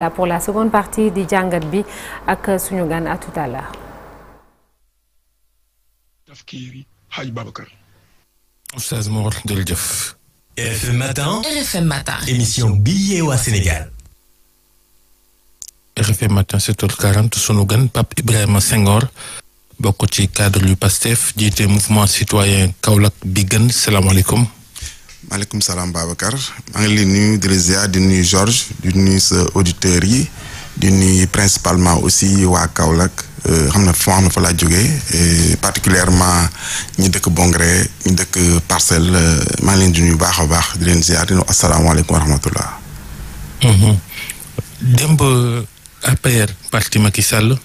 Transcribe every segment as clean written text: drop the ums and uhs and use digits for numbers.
Là pour la seconde partie di jàngat bi ak suñu gan à tout à l'heure. Tafkiri Hadj Babacar. Oustaz Mor jërëjëf. RFM Matin. Émission bi yeewaa Sénégal. RFM Matin 7h40 sunu gan Pape Ibrahima Senghor bokk ci cadre yu Pastef jiite mouvement citoyen Kaolack bi gën salaamaaleykum. maaleykum salaam Babacar maa ngi leen nuyu di la ziar di nuyu Georges di nuyu sa auditeurs yi di nuyu principalement aussi waa Kaolack xam na fa laa jógee particulièrement ñi dëkk Bongré ñi dëkk Parcelles maa ngi leen di nuyu baax a baax di leen ziar di nuyu asalaamaaleykum wa rahmatullah. démb APR parti Macky Sall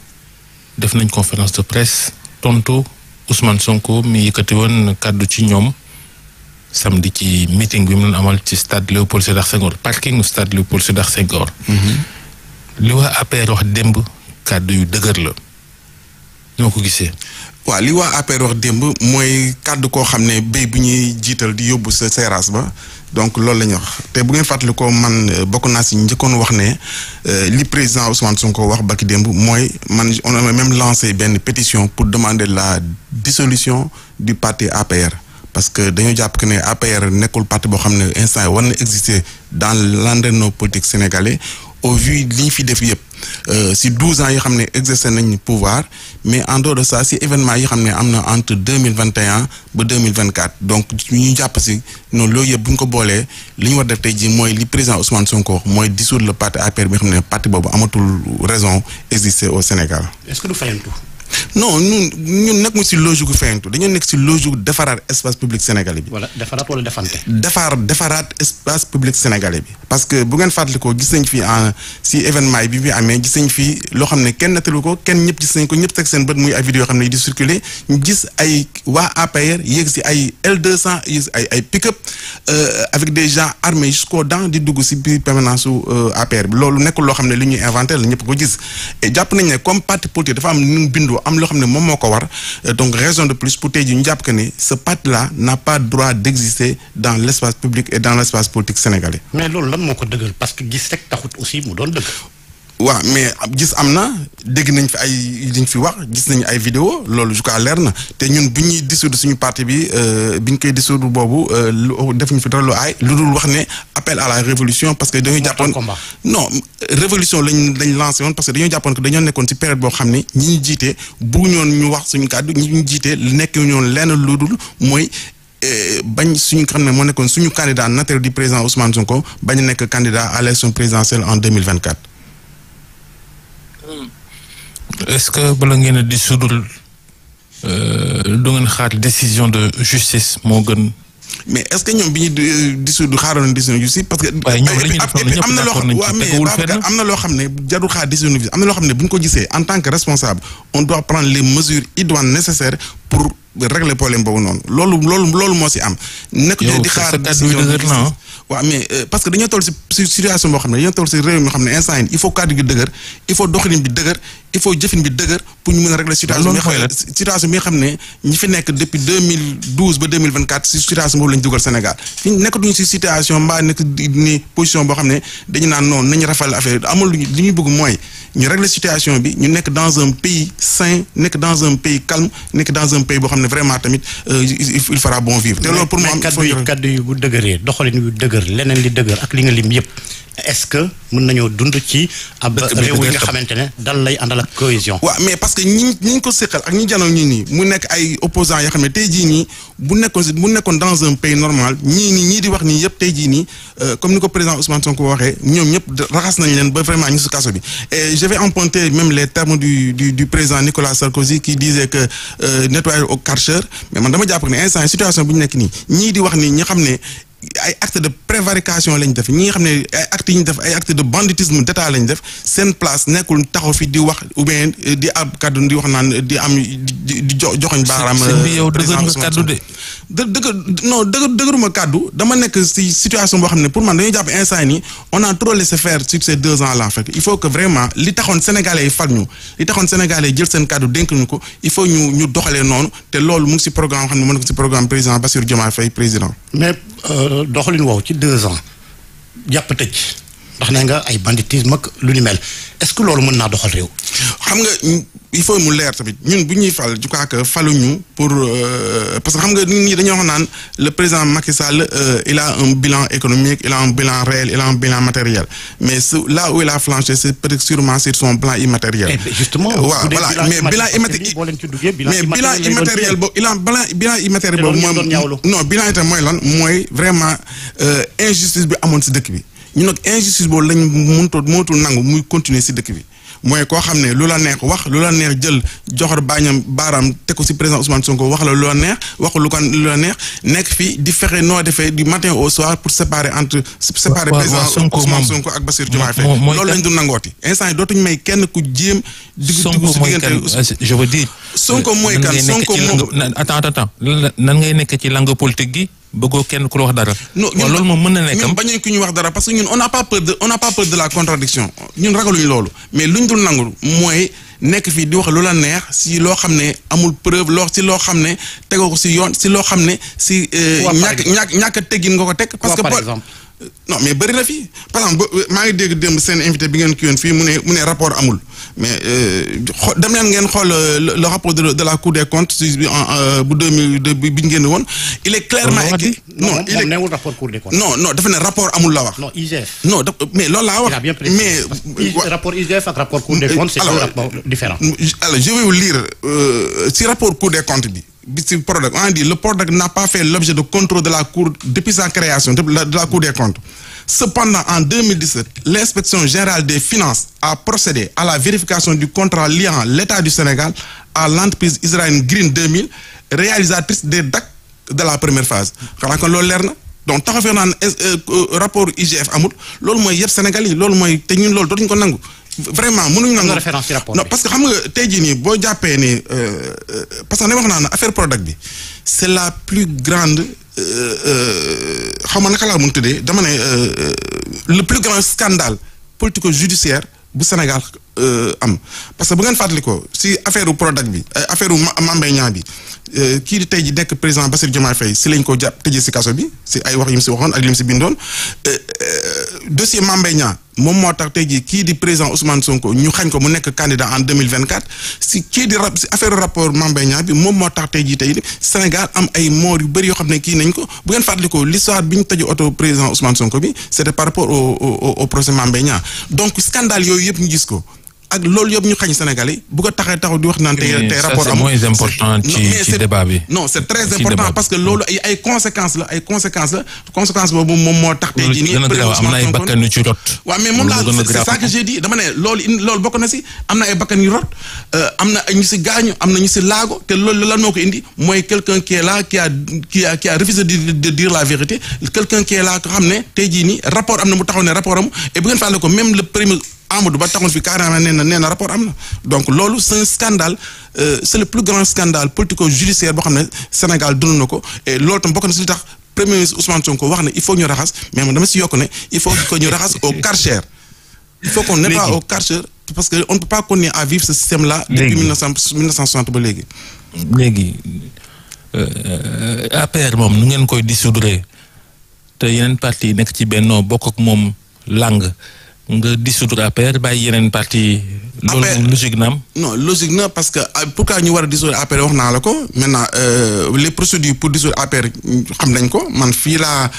def nañ conférence de presse tontu Ousmane Sonko mi yëkkati woon kàddu ci ñoom. samedi ci meeting bi mu doon amal ci stade Léopold Sédar Senghor parking stade Léopold Sédar Senghor. li waa APR wax démb kàddu yu dëgër la ñoo ko gisee. waaw li waa APR wax démb mooy kàddu koo xam ne béy bu ñuy jiital di yóbbu sa seeraas ba donc loolu la ñu wax te bu ngeen fàttali ko man bokk naa si njëkkoon wax ne li président Ousmane Sonko wax baki démb mooy man on a même lancé benn pétition pour demander la dissolution du parti APR. parce que dañoo jàpp que ne APR nekkul parti boo xam ne instant yi war na exister dans l'landerneau politique sénégalais au vu li ñu fi def yëpp si 12 ans yi xam ne exercer nañ pouvoir mais en dehors de ça si événement yi xam ne am na entre 2021 ba 2024 donc ñu jàpp si noonu loolu yëpp bu ñu ko boolee li ñu war def tey jii mooy li président Ousmane Sonko mooy dissoudre le parti APR bi nga xam ne parti boobu amatul raison exister au Sénégal. Est-ce que du fayantu. non ñun nekk mu si logique gu fayantu dañoo nekk si logique defaraat espace public sénégalais bi. wala defaraat wala defante. defaraat espace public sénégalais bi. parce que bu ngeen fàttalikoo gis nañ fi si événement yi bi mu amee gis nañ fi loo xam ne kenn nettalu ko kenn ñëpp gis nañ ko ñëpp teg seen bët muy ay vidéo yoo xam ne di circuler ñu gis ay waa APR yéeg si ay L200 yéeg si ay pick-up avec des gens armés jusqu'aux dents di dugg si biir permanence su APR bi loolu nekkul loo xam ne li ñuy inventé la ñëpp ko gis et jàpp nañ ne comme parti politique dafa am nu bindoo am loo xam ne moom moo ko war donc raison de plus pour tey jii ñu jàpp que ne ce parti là n'a pas droit d'exister dans l'espace public et dans l'espace politique sénégalais. mais loolu lan moo ko dëggal parce que gis rek taxut aussi mu doon dëgg. waaw mais gis am na dégg nañ fi ay liñ fi wax gis nañu ay vidéo loolu jusqu'à leer na te ñun bu ñuy dissoudre suñu parti bi bi ñu koy dissoudre boobu def ñu fi dara lu aay lu dul wax ne appel à la révolution parce que dañoo jàppoon non révolution lañ lancé woon parce que dañoo jàppoon que dañoo nekkoon ci période boo xam ne ñi ñu jiite bu ñoon ñu wax suñu kàddu ñi ñu jiite nekk ñoon lenn lu dul mooy bañ suñu xam ne moo nekkoon suñu candidat naturel du président Ousmane Sonko bañ nekk candidat à l'élection présidentielle en 2024. est-ce que bala ngeen a dissoudre du ngeen xaar décision de justice moo gën. mais est-ce que ñoom bi ñuy dissoudre xaaroon décision de justice parce que. waaye ñoom la ñuy def am na loo xam ne jarul xaar décision de justice am na loo xam ne bu ñu ko gisee en tant que responsable on doit prendre les mesures idoines nécessaires pour régler problème boobu noonu loolu moo si am. nekk di xaar décision de justice waaw mais parce que dañoo toll si situation boo xam ne dañoo toll si réew mi xam ne instant yi il faut cadre gi dëgër il faut doxalin bi dëgër il faut jëfin bi dëgër pour ñu mën a régler situation bi nga xam ne ñi fi nekk depuis 2012 ba 2024 si situation boobu lañ dugal Sénégal fi nekkatuñu si situation mbaa nekk ni position boo xam ne dañu naan noonu nañu rafetlu affaire amul li ñuy bëgg mooy ñu régler situation bi ñu nekk dans un pays sain nekk dans un pays calme nekk dans un pays boo xam ne vraiment tamit il fera bon vivre. te loolu pour moi kaddu yu bu dëgëree doxalin yu dëgër leneen li dëgër ak li nga lim yëpp est-ce que mën nañoo dund ci ab réew yi nga xamante ne dal lay àndal ak cohésion. waaw mais parce que ñi ko séqal ak ñi janoo ñii nii mu nekk ay opposants yoo xam ne tey jii nii bu nekkoon dans un pays normal ñii di wax nii yëpp tey jii nii comme ni ko président Ousmane Sonko waxee ñoom ñëpp raxas nañ leen ba vraiment ñu si kaso bi et je vais emprunter même les termes du président Nicolas Sarkozy qui disait que nettoyer au Karcher mais man dama jàpp ne instant situation bu ñu nekk nii ñii di wax nii ñi xam ne ay acte de prévarication lañ def ñi nga xam ne ay actes yi ñu def ay acte de banditisme d'état lañ def seen place nekkul taxaw fi di wax ou bien di ab kaddu di wax naan di am di joxoñ baaraam. yow dëgër nga kaddu de. dëgëruma kaddu dama nekk si situation boo xam ne pour man dañuy jàpp instant yi nii on a trop laissé faire sur ces 2 ans là en fait il faut que vraiment li taxoon sénégalais yi fal ñu li taxoon sénégalais yi jël seen kaddu dénk ñu ko il faut ñu doxalee noonu te loolu mu ngi si programme xam ne mën na ko si programme président Bassirou Diomaye Faye président. mais doxalin woowu ci 2 ans jàpp tëj ndax nee nga ay banditisme ak lu ni mel est-ce que loolu mën naa doxal réew. xam nga il faut mu leer tamit ñun bu ñuy fal je crois que faluñu pour parce que xam nga nit ñi dañoo wax naan le président Macky Sall il a un bilan économique il a un bilan réel il a un bilan matériel mais là où il a flanché c'est peut-être sûrement sur son plan immatériel. justement waaw voilà mais bilan immatériel boobu bilan immatériel boobu moom non bilan itam mooy lan mooy vraiment injustice bi amoon si dëkk bi ñun nag injustice boobu lañ mënatul nangu muy continuer si dëkk bi. mooy koo xam ne lu la neex wax lu la neex jël joxor baaraam teg ko ci président Ousmane Sonko wax la lu la neex waxu lu la neex nekk fii di fexe noo defee du matin au soir pour séparer président Ousmane Sonko ak Bassirou Diomaye Faye loolu lañ du nangooti instant yi dootuñu may kenn ku jéem dugg ci diggante je veux dire Sonko mooy kan Sonko attends nan ngay nekk ci langue politique gi bëggoo kenn ku la wax dara. non loolu moom mën na nekk ñun bañuñ ku ñu wax dara parce que ñun on n'a pas peur de la contradiction ñun ragaluñ loolu mais luñ dul nangu mooy nekk fii di wax lu la neex si loo xam ne amul preuve si loo xam ne tegoo ko si yoon si loo xam ne si ñàkk a teggin nga ko teg. parce que par exemple. non mais bëri na fii par exemple maa ngi dégg démb seen invité bi ngeen ki yoon fii mu ne rapport amul mais dem leen ngeen xool le rapport de la Cour des comptes bu 2002 bi ñu génn woon il est clairement écrit non il newul rapport Cour des comptes non dafa ne rapport amul la wax non IGF non mais loolu laa wax mais rapport IGF ak rapport Cour des comptes c'est deux rapports différents. Alors je vais vous lire si rapport Cour des comptes bi ci Prodac on dit le Prodac n'a pas fait l'objet de contrôle de la Cour depuis sa création de la Cour des comptes. Cependant, en 2017, l'inspection générale des finances a procédé à la vérification du contrat liant l'État du Sénégal à l'entreprise israélienne Green 2000, réalisatrice des DAC de la première phase. xanaa kon loolu leer na donc taxaw fee naan rapport IGF amul loolu mooy yëpp Sénégal yi loolu mooy te ñun loolu dootuñu ko nangu. Vraiment mënuñu nangu référence ci rapport non parce que xam nga tey jii nii boo jàppee ni parce que ne wax naa ne affaire Prodac bi c'est la plus grande xaw ma naka laa mën tuddee dama ne le plus grand scandale politico-judiciaire bu Sénégal am parce que bu ngeen fàttali ko si affaire Prodac bi affaire Mame Mbaye Niang bi kii di tey ji nekk président Bassirou Diomaye Faye si lañ ko jàpp tëjee si kaso bi si ay wax yi mu si waxoon ak li mu si bindoon dossier Mame Mbaye Niang moom moo tax tey jii kii di président Ousmane Sonko ñu xañ ko mu nekk candidat en 2024 si kii di si affaire rapport Mame Mbaye Niang bi moom moo tax tey jii Sénégal am ay morts yu bëri yoo xam ne kii nañ ko bu ngeen fàttali ko l'histoire bi ñu tëjee oto président Ousmane Sonko bi c'était par rapport au procès Mame Mbaye Niang donc scandale yooyu yëpp ñu gis ko ak loolu yëpp ñu xañ Sénégalais bu ko taxaw di wax naan tey rapport am c'est moins important ci débat bi. non c'est très important parce que loolu ay conséquences la conséquence boobu moom moo tax tey jii nii am na ay bakkan yu ci rot. waaw mais moom laa c'est ça que j'ai dit dama ne loolu bokk na si am na ay bakkan yu rot am na ñu si gaañu am na ñu si laago te loolu lan moo ko indi mooy quelqu'un qui est là qui a refusé de dire la vérité quelqu'un qui est là ko xam ne tey jii nii rapport am na mu taxaw ne rapport am et bu ngeen fàttali ko même le premier Amadou Ba taxoon fi carrément nee na rapport am na donc loolu c'est un scandale c'est le plus grand scandale politico-judiciaire boo xam ne Sénégal dund na ko et loolu tam bokk na si li tax premier ministre Ousmane Sonko wax ne il faut ñu raxas mais man dama si yokk ne il faut que ñu raxas au Karcher il faut qu'on nettoie au Karcher parce que on ne peut pas continuer à vivre ce système là depuis 1960 ba léegi APR moom nu ngeen koy dissoudre te yeneen parti yi nekk ci Benno bokk ak moom langue nga dissoudre APR bàyyi yeneen parti loolu logique na am non logique na parce que pourquoi ñu war a dissoudre APR wax naa la ko maintenant les procédures pour dissoudre APR xam nañ ko man fii laa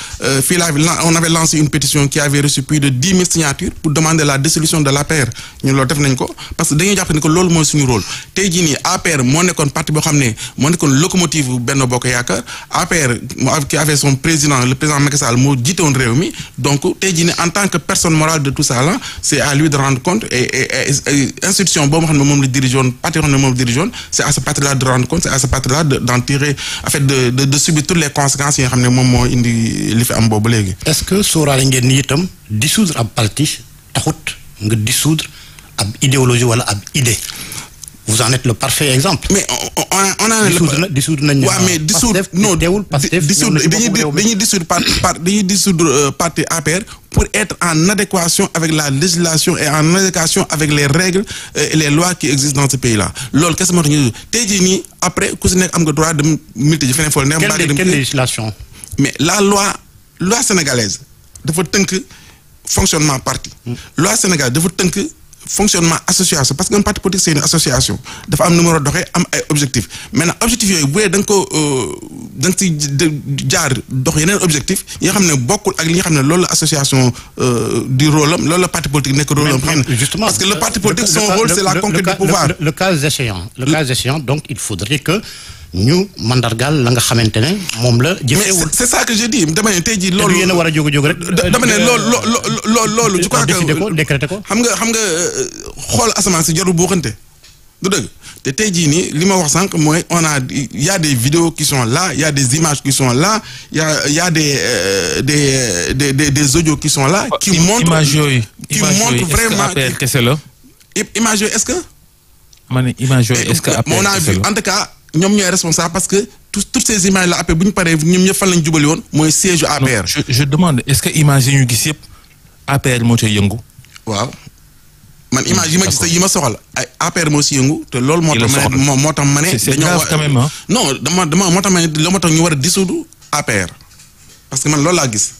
on avait lancé une pétition qui avait reçu plus de 10 000 signatures pour demander la dissolution de l'APR ñun loolu def nañ ko parce que dañuy jàpp ni que loolu mooy suñu rôle tey jii nii APR moo nekkoon parti boo xam ne moo nekkoon locomotive bu Benno Bokk Yaakaar APR qui avait son président le président Macky Sall moo jiite woon réew mi donc tey jii nii en tant que personne morale de tout ça là c'est à lui de rendre compte et institution boo xam ne moom la dirigeoon parti yoo xam ne moom la dirigeoon c'est à ce parti là de rendre compte c'est à ce parti là d'en tirer en fait de subir toutes les conséquences yi nga xam ne moom moo indi li fi am boobu léegi. est-ce que sóoraale ngeen ni itam dissoudre ab parti taxut nga dissoudre ab idéologie wala ab idée vous en êtes le parfait exemple. mais on a dissoudre nañ. waaw mais dissoudre non dañuy dissoudre parti APR pour être en adéquation avec la législation et en adéquation avec les règles et les lois qui existent dans ce pays-là loolu kese moo tax ñu tey jii nii après ku si nekk am nga droit de militer ji feneen foofu neex. quelle législation. mais la loi sénégalaise dafa tënk fonctionnement parti. loi Sénégal dafa tënk fonctionnement association parce que un parti politique c'est une association dafa am numéro doxee am ay objectifs maintenant objectifs yooyu bu dee da nga ko da nga si jaar dox yeneen objectif yi nga xam ne bokkul ak li nga xam ne loolu la association du rôle am loolu la parti politique nekk rôle am. Justement parce que le parti politique son rôle c'est la conquête du pouvoir. le cas échéant donc il faudrait que ñu mandargaal la nga xamante ne moom la. jëfewul c'est ça que je dis dama ne tey jii loolu. yéen a war a jóg rek. dama ne loolu. je crois que décréter ko. xam nga xool asamaan si jarul buuxante du dëgg te tey jii nii li ma wax sànq mooy y a des vidéos qui sont là y a des images qui sont là y a des audios qui sont là. qui montrent image yooyu. qui montrent vraiment APR kese la. image yooyu est-ce que. ma ne image yooyu est-ce que APR kese la en tout cas. ñoom ñooy responsable parce que toutes ces images là après bu ñu paree ñoom ñëpp fan lañ jubali woon mooy siège yu APR. je demande est-ce que image yi ñu gis yëpp APR moo cay yëngu. waaw man image yi ma gis te yi ma soxal ay APR moo si yëngu te loolu moo tax ma ne c'est grave quand même non dama moo tax ma ne la moo tax ñu war a dissoudre APR parce que man loolu laa gis.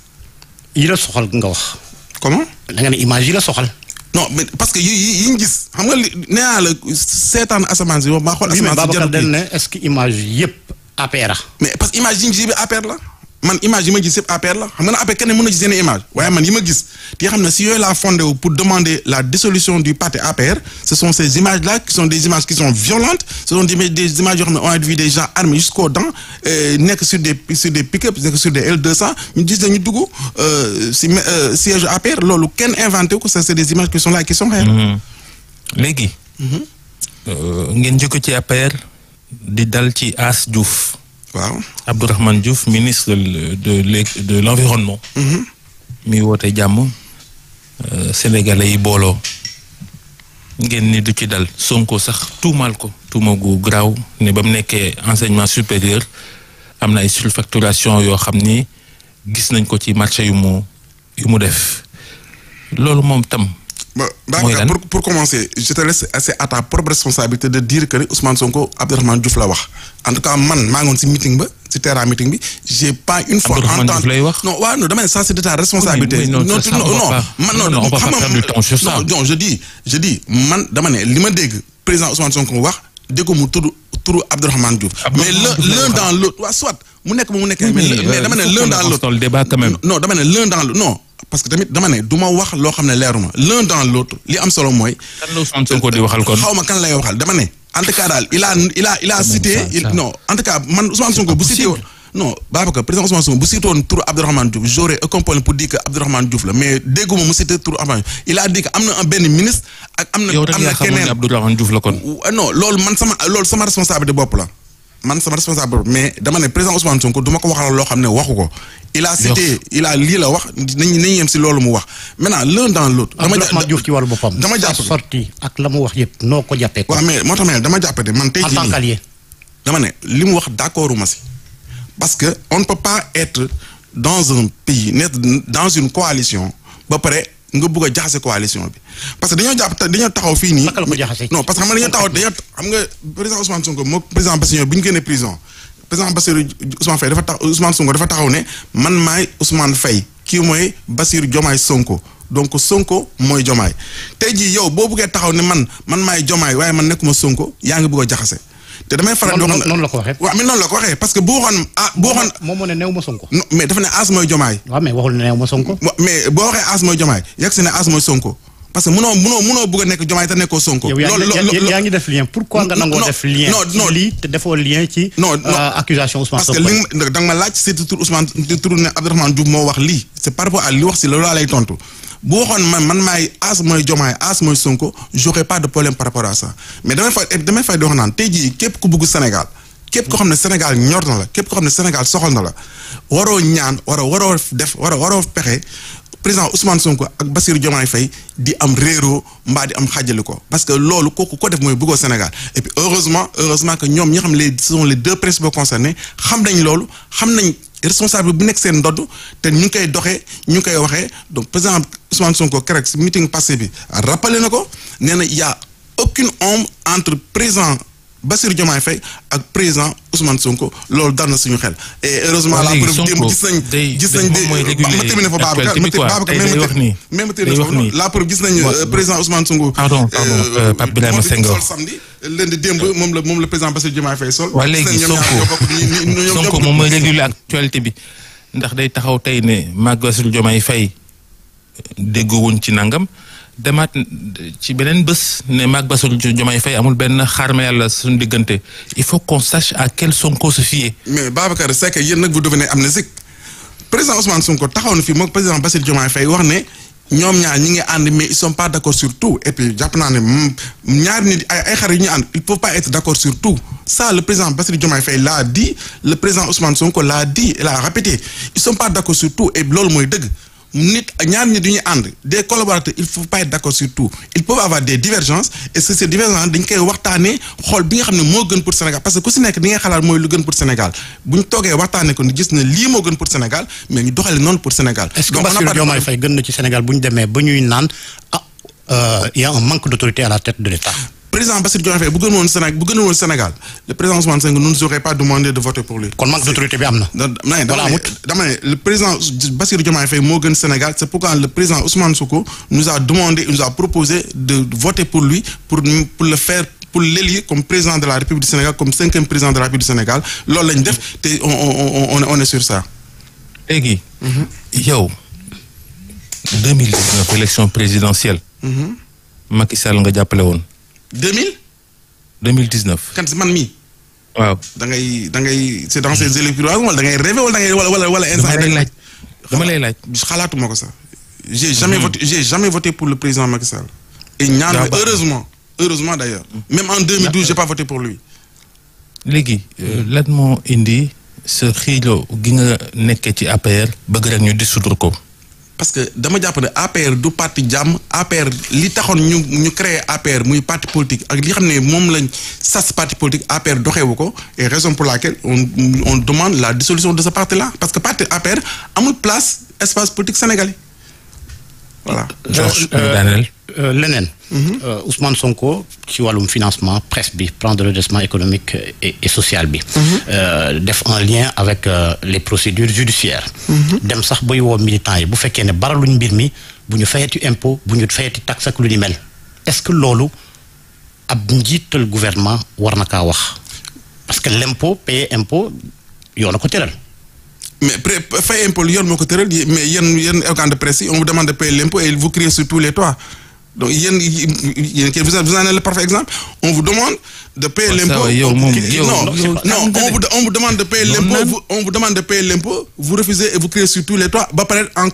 yi la soxal nga wax. comment. da nga ne image yi la soxal. non mais parce que yi ñu gis xam nga li nee naa la seetaan asamaan si maa xool asamaan si Babacar dañ ne est-ce que image yëpp APR a. mais parce que image yi ñu gis yëpp APR la man image yi ma gis yëpp APR la xam nga ne APR kenn mën na gis yenn image waaye man yi ma gis te xam ne si yooyu laa fondé wu pour demander la dissolution du parti APR ce sont ces images là qui sont des images qui sont violentes ce sont des images yoo xam ne on a vu des gens armés jusqu'aux dents nekk sur des pick-up nekk sur des L200 ñu gis nañu dugg si siège APR loolu kenn inventé ko ça c'est des images qui sont là et qui sont réelles. léegi. ngeen jóge ci APR di dal ci As Diouf. waaw Abdourahmane Diouf ministre de l'environnement. mi woote jàmm sénégalais yi booloo ngeen ni du ci dal Sonko sax tuumaal ko tuuma gu garaaw ne ba mu nekkee enseignement supérieur am na ay surfacturation yoo xam ni gis nañ ko ci marché yu mu def loolu moom tam. Babacar pour commencer je te laisse c'est à ta propre responsabilité de dire que Ousmane Sonko Abdourahmane Diouf la wax en tout cas man maa ngoon si meeting ba si terrain meeting bi j'ai pas une fois entendu non waaw non dama ne ça c'est de ta responsabilité non man non je dis man dama ne li ma dégg président Ousmane Sonko wax dégg mu turu Abdourahmane Diouf mais l'un dans l'autre waa soit mu nekk ba mu nekk mais dama ne l'un dans l'autre débat quand même non dama ne l'un dans l'autre non parce que tamit dama ne du ma wax loo xam ne leeruma l'un dans l'autre li am solo mooy. kan la Ousmane Sonko di waxal kon. xaw ma kan lay waxal dama ne. en tout cas daal il a cité non en tout cas man Ousmane Sonko bu cité woon. non Babacar président Ousmane Sonko bu cité woon turu Abdourahmane Diouf j'aurais aucun problème pour dire que Abdourahmane Diouf la mais dégguma mu cité turu Abdourahmane Diouf il a dit que am na un benn ministre ak am na. keneen Abdourahmane Diouf la kon. non loolu sama responsabilité bopp la. man sama responsable mais dama ne président Ousmane Sonko du ma ko waxal loo xam ne waxu ko. il a cité lii la wax nañu yem si loolu mu wax maintenant l'un dans l'autre. Abdourahmane Diouf ci wàllu boppam. dama jàpp sorti ak la mu wax yëpp noo ko jàppee. waaw mais moo tax ma ne dama jàpp de man tey jii en tant qu'allié. dama ne li mu wax d'accord ma si parce que on ne peut pas être dans un pays nekk dans une coalition ba pare nga bëgg a jaxase coalition bi parce que dañoo taxaw fii nii. naka la ko jaxase. non parce que xam nga xam nga président Ousmane Sonko moom président Bassirou bi ñu génnee prison président Bassirou Ousmane Sonko dafa taxaw ne man maay Ousmane Faye kii mooy Bassirou Diomaye Sonko donc Sonko mooy Diomaye tey jii yow boo bëggee taxaw ne man maay Diomaye waaye man nekkuma Sonko yaa ngi bëgg a jaxase. te damay faral di wax noonu la ko waxee. waaw mais noonu la ko waxee parce que bu waxoon moom moo ne néew ma Sonko. non mais dafa ne As mooy Diomaye. waaw mais waxul ne néew ma Sonko. mais boo waxee As mooy Diomaye yegg si ne As mooy Sonko parce que munoo bëgg a nekk Diomaye te nekkoo Sonko. loolu yaa ngi def lien pourquoi nga nangoo def lien. non lii te defoo lien ci. accusation Ousmane Sonko. parce que da nga ma laaj c'est tur Ousmane tur ne Abdourahmane Diouf moo wax lii c'est par rapport à li wax si loolu laa lay tontu. bu waxoon man maay As mooy Diomaye As mooy Sonko j'aurais pas de problème par rapport à ça mais damay fay di wax naan tey jii képp ku bëgg Sénégal képp ko xam ne Sénégal ñor na la képp ko xam ne Sénégal soxal na la waroo ñaan waroo pexe président Ousmane Sonko ak Bassirou Diomaye Faye di am réeroo mbaa di am xàjjali ko parce que loolu kooku ko def mooy bëggoo Sénégal et puis heureusement que ñoom ñi xam ce sont les deux principaux concernés xam nañ loolu xam nañ responsable bu nekk seen ndodd te ñu ngi koy doxee ñu ngi koy waxee donc président Ousmane Sonko keroog si meeting passé bi rappelé na ko nee na y a aucune ombre entre président Bassirou Diomaye Faye ak président Ousmane Sonko loolu dal na suñu xel. et heureusement la preuve démb gis nañ ma terminé fa Babacar la preuve gis nañ président Ousmane Sonko. pardon Pape Birahima Senghor samedi lundi démb moom la président Bassirou Diomaye Faye sol. waaye léegi Sonko moom mooy réguler actualité bi ndax day taxaw tey ne maag Bassirou Diomaye Faye déggoowuñ ci nangam demaat ci beneen bés ne maag Bassirou Diomaye Faye amul benn xaarma yàlla suñu diggante il faut qu'on sache à quel Sonko se fier. mais Babacar c'est que yéen nag vous devenez amnésique président Ousmane Sonko taxaw na fii moom président Bassirou Diomaye Faye wax ne ñoom ñaar ñi ngi ànd mais ils sont pas d'accord sur tout et puis jàpp naa ne ñaari nit ay xarit yu ñu ànd ils peuvent pas être d'accord sur tout ça le président Bassirou Diomaye Faye l'a dit le président Ousmane Sonko l'a dit et l'a répété ils sont pas d'accord sur tout et loolu mooy dëgg. nit ñaar nit ñuy ànd des collaborateurs il faut pas être d'accord sur tout ils peuvent avoir des divergences et que ces divergences dañ koy waxtaanee xool bi nga xam ne moo gën pour Sénégal parce que ku si nekk di nga xalaat mooy lu gën pour Sénégal bu ñu toogee waxtaanee ko ni gis na lii moo gën pour Sénégal mais ñu doxale noonu pour Sénégal. est-ce que Bassirou Diomaye Faye gën na ci Sénégal bu ñu demee ba ñuy naan il y a un manque d'autorité à la tête de l'État. président Bassirou Diomaye Faye bu gënoon woon Sénégal le président Ousmane Sonko nous n'aurait pas demandé de voter pour lui. kon manque d'autorité bi am na. dama ne le président Bassirou Diomaye Faye moo gën Sénégal c'est pourquoi le président Ousmane Sonko nous a proposé de voter pour lui pour le faire pour l'élire comme président de la République du Sénégal comme 5e président de la République du Sénégal loolu lañ def te on est sur ça. léegi. yow 2019 élection présidentielle. Macky Sall nga jàppale woon. 2019. kan si man mii. waaw da ngay c'est dans ces élections wala da ngay rêver wala instant. dama lay laaj. xalaatuma ko sax. j'ai jamais voté pour le président Macky Sall. et ñaan heureusement d'ailleurs. même en 2012 j'ai pas voté pour lui. léegi lan moo indi sa xiilo gi nga nekkee ci APR bëgg rek ñu dissoudre ko. parce que dama jàpp ne APR du parti jàmm APR li taxoon ñu créé APR muy parti politique ak li xam ne moom lañ sas parti politique APR doxewu ko et raison pour laquelle on demande la dissolution de ce parti là parce que parti APR amul place espace politique sénégalais voilà. Georges Daniel. leneen. Ousmane Sonko ci wàllum financement presse bi plan de redressement économique et social bi. def un lien avec les procédures judiciaires. dem sax bay woo militants yi bu fekkee ne baraluñ mbir mi bu ñu fayati impôt bu ñu fayati taxe ak lu ni mel est-ce que loolu ab njiital gouvernement war na kaa wax parce que l'impôt payer impôt yoon na ko tëral. mais fay impôt yoon moo ko tëral mais yéen organe de presse yi on vous demande de payer l'impôt et vous criez sur tous les toits. donc vous en êtes le parfait exemple on vous demande de payer l'impôt on vous demande de payer l'impôt on vous demande de payer l'impôt vous refusez et vous criez sur tous les toits ba pare en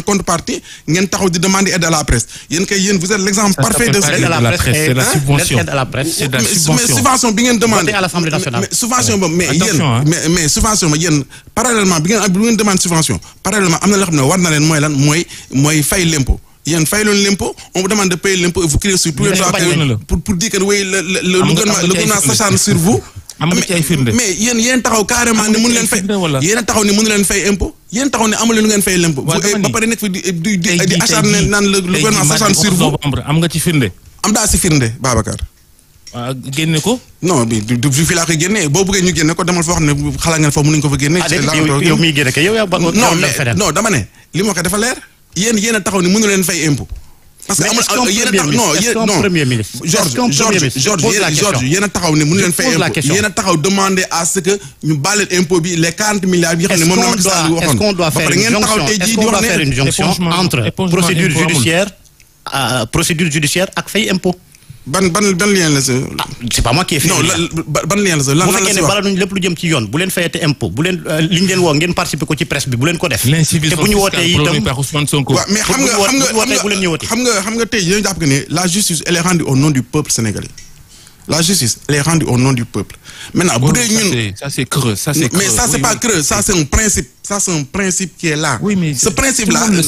contrepartie ngeen taxaw di demander aide à la presse yéen kay yéen vous êtes l'exemple parfait de l'aide à la presse c'est la subvention l'aide à la presse c'est la subvention mais subvention bi ngeen demandé à l'Assemblée nationale mais subvention ba mais yéen mais subvention ba yéen parallèlement bi ngeen demande subvention parallèlement am na loo xam ne war na leen mooy lan mooy fay l'impôt yéen fay loon l'impôt on vous demande de payer l'impôt et vous criez sur tous les toits pour dire que oui le gouvernement s'acharne sur vous. am nga ci ay firnde mais yéen taxaw carrément ne mënu leen fay yéen taxaw ne mënu leen fay impôt yéen taxaw ne amu leen lu ngeen fay l'impôt ba pare nekk fi di acharne naan le gouvernement s'acharne sur vous. am nga ci firnde. am daa si firnde Babacar. waaw génne ko. non du fi laa koy génne boo bëggee ñu génne ko demal foo xam ne xalaat ngeen foofu mënuñ ko fa génne. yow miy génne kay yow yaa non dama ne li ma ko dafa leer yéen a taxaw ni mënu leen fay impôt. parce que amul yéen a taxaw non premier ministre Georges yéen a taxaw ni mënu leen fay impôt yéen a taxaw demander à ce que ñu baale impôt bi les 40 milliards yi xam ne moom la Macky Sall waxoon. est-ce qu'on doit faire une jonction entre procédure judiciaire ak fay impôt. ban lien la sa. c'est pas moi qui ai fait. non ban lien la sa lan bu fekkee ne bala nañ lépp lu jëm ci yoon bu leen fayate impôt bu leen li ñu leen woo ngeen participer ko ci presse bi bu leen ko def. te bu ñu wootee itam waaw mais xam nga tey yéen jàpp que ne la justice elle est rendue au nom du peuple sénégalais la justice elle est rendue au nom du peuple. maintenant bu dee ñun ça c'est creux mais ça c'est pas creux ça c'est un principe. Ça c'est un principe qui est là. Oui, mais ce principe là mais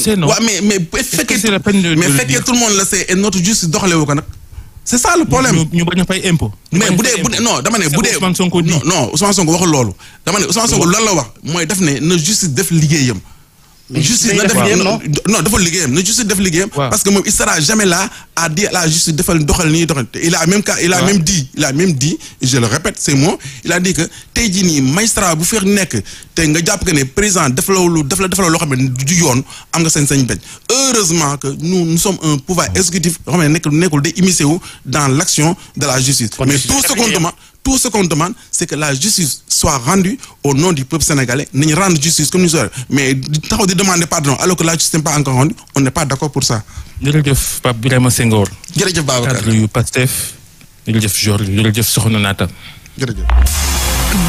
fekkee tout le monde le sait et notre justice doxalewu ko nag. c'est ça le problème ñu bañ a fay impôt. mais bu dee non dama ne bu dee Ousmane Sonko non Ousmane Sonko waxul loolu. dama ne Ousmane Sonko lan la wax mooy def ne na justice def liggéeyam justice na def non dafa liggéeyam na justice def liggéeyam. parce que moom il sera jamais là à dire la justice doxal nii doxal. il a même dit je le répète ces mots il a dit que tey jii nii magistrat bu feex nekk te nga jàpp que ne président def la loo xam ne du yoon am nga sañ-sañ bañ. heureusement que nous sommes un pouvoir exécutif yoo xam ne nekkul day immiscé wu dans l'action de la justice. mais tout ce qu'on demande c'est que la justice soit rendue au nom du peuple sénégalais nañu rendre justice comme ni ñu mais taxaw di demander pardon alors que la justice n'est pas encore rendue on n'est pas d'accord pour ça. jërëjëf Pape Birama Senghor. jërëjëf Babacar cadre yu Pastef. jërëjëf Georges jërëjëf Soxna Naata. jërëjëf.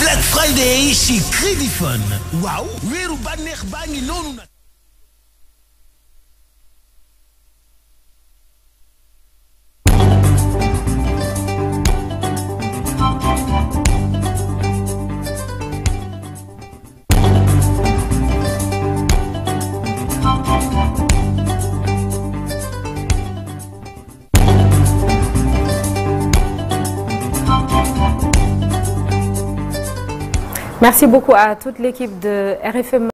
Black Friday chez Crédifone. waaw weeru bànneex baa ngi noonu nag. Merci beaucoup à toute l'équipe de RFM.